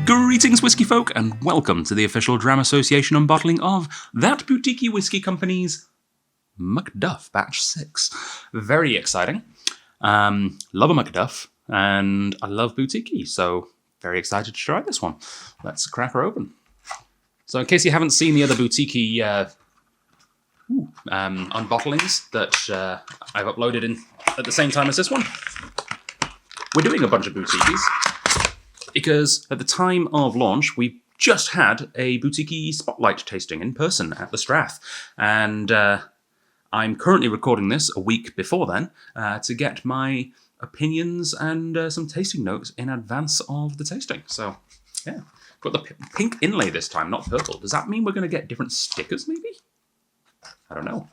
Greetings, whisky folk, and welcome to the official Dram Association unbottling of that boutique whisky company's MacDuff Batch 6. Very exciting. Love a MacDuff, and I love boutique, so very excited to try this one. Let's crack her open. So in case you haven't seen the other boutique unbottlings that I've uploaded in at the same time as this one, we're doing a bunch of boutiques. Because at the time of launch, we just had a boutique spotlight tasting in person at the Strath. And I'm currently recording this a week before then to get my opinions and some tasting notes in advance of the tasting. So, yeah. Got the pink inlay this time, not purple. Does that mean we're going to get different stickers, maybe? I don't know.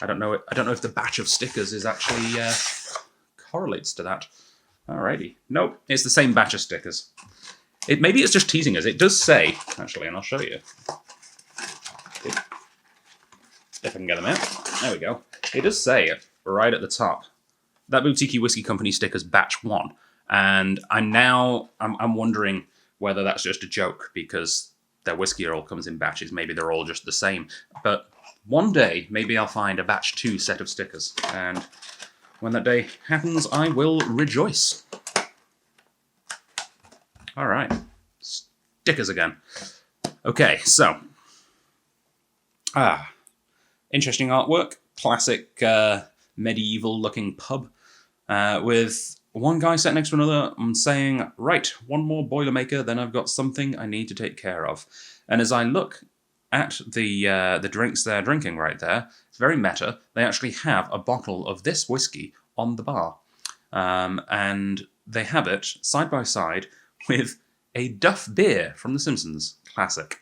I don't know if the batch of stickers is actually correlates to that. Alrighty. Nope, it's the same batch of stickers. Maybe it's just teasing us. It does say, actually, and I'll show you. If I can get them out. There we go. It does say, right at the top, that Boutique Whiskey Company stickers batch 1. And I'm wondering whether that's just a joke, because their whiskey all comes in batches. Maybe they're all just the same. But one day, maybe I'll find a batch 2 set of stickers. And when that day happens, I will rejoice. All right, stickers again. Okay, so, interesting artwork, classic medieval-looking pub, with one guy sat next to another and saying, right, one more Boilermaker, then I've got something I need to take care of. And as I look at the drinks they're drinking right there, it's very meta. They actually have a bottle of this whiskey on the bar. And they have it side by side with a Duff beer from The Simpsons. Classic.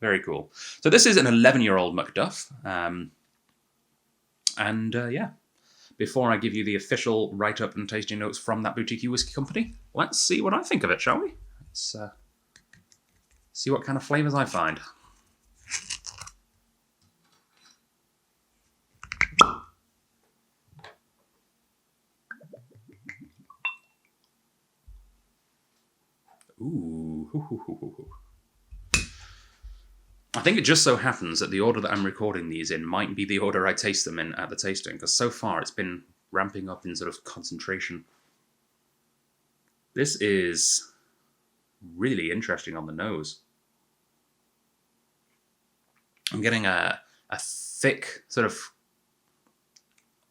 Very cool. So this is an 11-year-old MacDuff. Yeah, before I give you the official write-up and tasting notes from that boutique whiskey company, let's see what I think of it, shall we? Let's see what kind of flavours I find. Ooh. I think it just so happens that the order that I'm recording these in might be the order I taste them in at the tasting, because so far it's been ramping up in sort of concentration. This is really interesting on the nose. I'm getting a thick sort of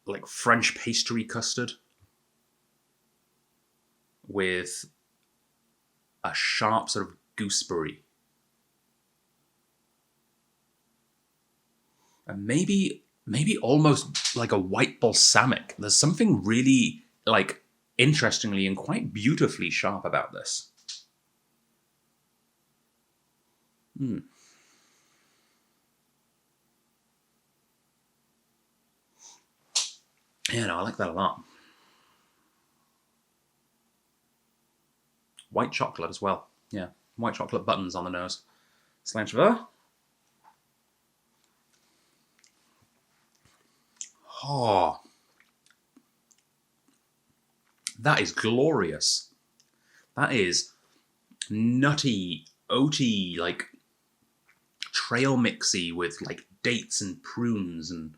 like French pastry custard with a sharp sort of gooseberry. And maybe almost like a white balsamic. There's something really, like, interestingly and quite beautifully sharp about this. Yeah, no, I like that a lot. White chocolate as well. Yeah, white chocolate buttons on the nose. Slanchver. Oh, that is glorious. That is nutty, oaty, like trail mixy with like dates and prunes and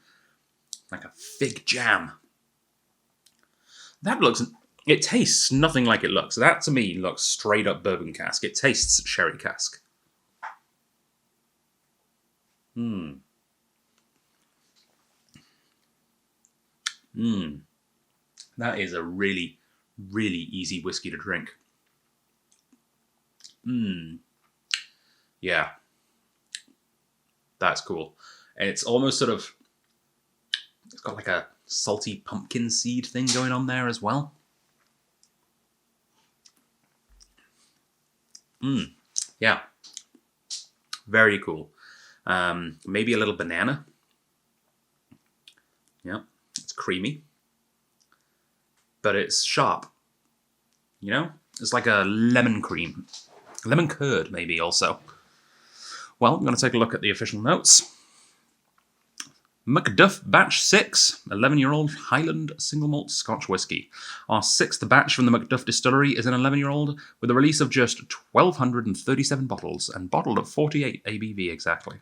like a fig jam. It tastes nothing like it looks. That, to me, looks straight up bourbon cask. It tastes sherry cask. That is a really, really easy whiskey to drink. Yeah. That's cool. And it's almost sort of, it's got like a salty pumpkin seed thing going on there as well. Yeah. Very cool. Maybe a little banana. Yeah. It's creamy. But it's sharp. You know? It's like a lemon cream. Lemon curd, maybe, also. Well, I'm going to take a look at the official notes. MacDuff Batch 6, 11-year-old Highland single malt Scotch whisky. Our 6th batch from the MacDuff distillery is an 11-year-old with a release of just 1,237 bottles and bottled at 48 ABV exactly.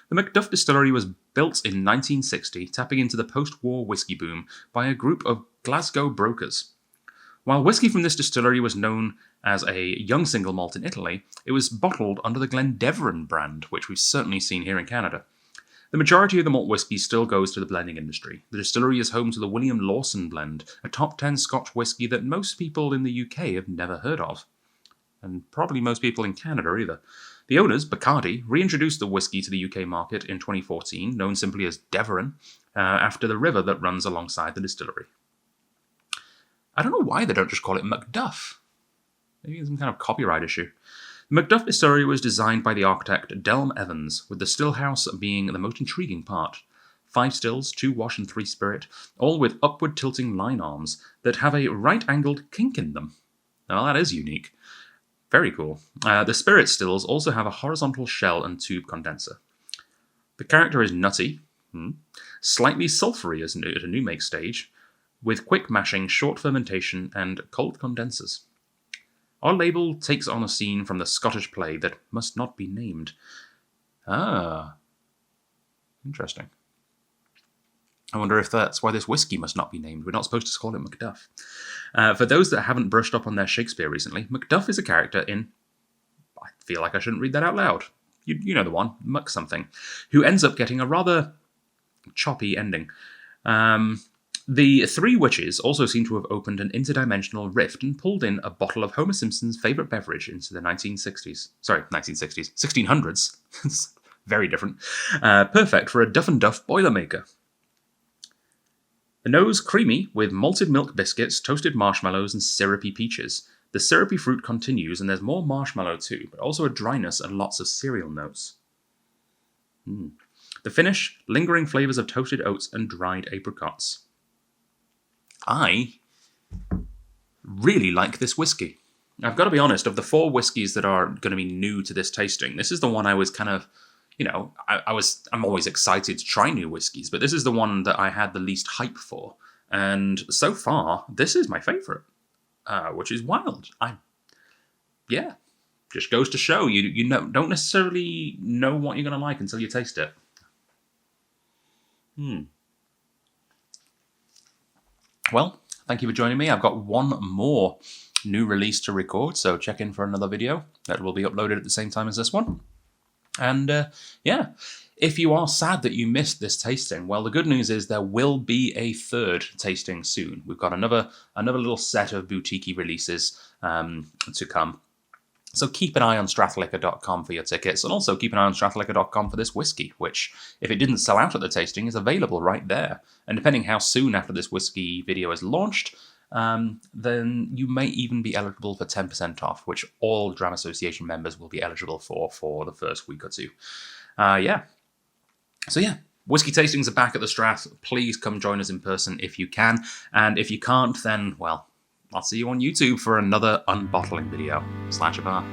The MacDuff distillery was built in 1960, tapping into the post-war whisky boom by a group of Glasgow brokers. While whisky from this distillery was known as a young single malt in Italy, it was bottled under the Glendeveron brand, which we've certainly seen here in Canada. The majority of the malt whisky still goes to the blending industry. The distillery is home to the William Lawson blend, a top 10 Scotch whisky that most people in the UK have never heard of. And probably most people in Canada either. The owners, Bacardi, reintroduced the whisky to the UK market in 2014, known simply as Deveron, after the river that runs alongside the distillery. I don't know why they don't just call it MacDuff. Maybe it's some kind of copyright issue. The MacDuff distillery was designed by the architect Delm Evans, with the still house being the most intriguing part. 5 stills, 2 wash and 3 spirit, all with upward tilting line arms that have a right-angled kink in them. Now that is unique. Very cool. The spirit stills also have a horizontal shell and tube condenser. The character is nutty, slightly sulphury at a new make stage, with quick mashing, short fermentation, and cold condensers. Our label takes on a scene from the Scottish play that must not be named. Ah. Interesting. I wonder if that's why this whiskey must not be named. We're not supposed to call it MacDuff. For those that haven't brushed up on their Shakespeare recently, MacDuff is a character in... I feel like I shouldn't read that out loud. You know the one, Muck something, who ends up getting a rather choppy ending. The 3 witches also seem to have opened an interdimensional rift and pulled in a bottle of Homer Simpson's favourite beverage into the 1960s. Sorry, 1960s. 1600s. It's very different. Perfect for a Duff and Duff Boilermaker. The nose creamy with malted milk biscuits, toasted marshmallows, and syrupy peaches. The syrupy fruit continues, and there's more marshmallow too, but also a dryness and lots of cereal notes. The finish, lingering flavours of toasted oats and dried apricots. I really like this whiskey. I've got to be honest, of the 4 whiskies that are going to be new to this tasting, this is the one I was kind of, I'm always excited to try new whiskies, but this is the one that I had the least hype for. And so far, this is my favourite, which is wild. Just goes to show you don't necessarily know what you're going to like until you taste it. Well, thank you for joining me. I've got one more new release to record, so check in for another video that will be uploaded at the same time as this one. And if you are sad that you missed this tasting, well, the good news is there will be a 3rd tasting soon. We've got another little set of boutique releases to come. So keep an eye on stratliquor.com for your tickets, and also keep an eye on stratliquor.com for this whiskey, which, if it didn't sell out at the tasting, is available right there. And depending how soon after this whiskey video is launched, then you may even be eligible for 10% off, which all Dram Association members will be eligible for the first week or 2. Whiskey tastings are back at the Strat. Please come join us in person if you can, and if you can't, then, well, I'll see you on YouTube for another unbottling video. /a bar.